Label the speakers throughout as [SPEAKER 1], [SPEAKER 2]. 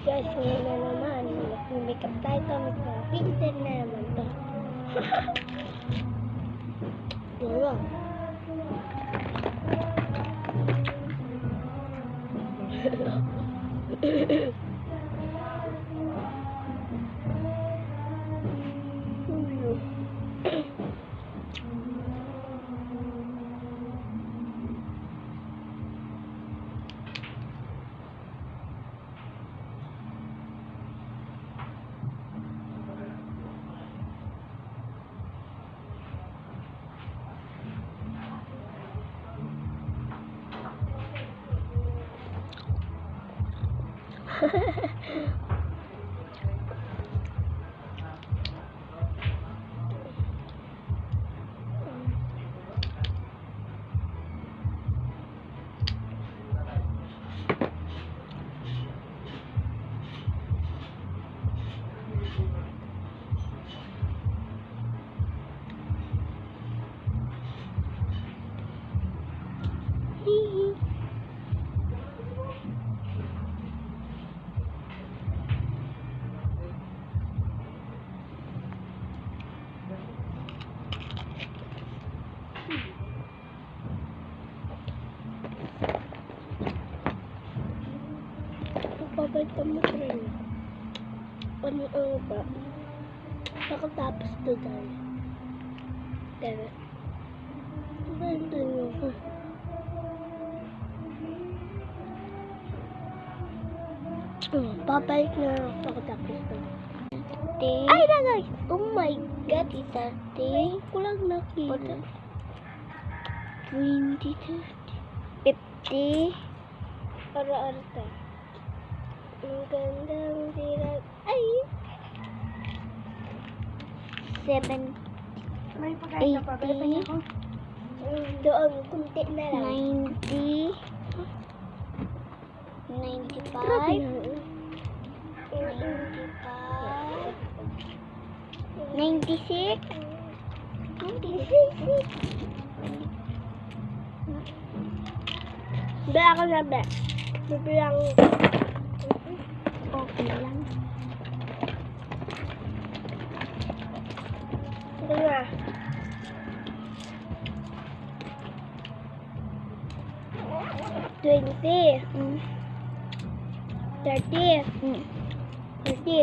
[SPEAKER 1] Guys, ngayon na naman, mag-makeup tayo to, mag-filter na naman to. Diba? Babalik mo rin. Ano ba? Nakatapos to dahil. Tara. Ganda nyo ko. Babalik na nakatapos to. Ay na guys! Oh my god! Hindi ko lang nakita. 20, 30, 50. Para arte. Ang gandang dilag. Ay! 70.
[SPEAKER 2] May pagkain ka pa. Balipan ako.
[SPEAKER 1] Doon, kunti na lang.
[SPEAKER 2] 90. 95. 96.
[SPEAKER 1] 96. Ba ako na ba? Bibilang.
[SPEAKER 2] Okay lang.
[SPEAKER 1] Ito na. 20. 30. 40.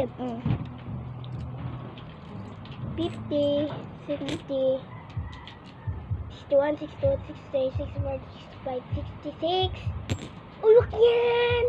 [SPEAKER 1] 50. 60. 61, 62, 63, 64, 65, 66. Ulok yan!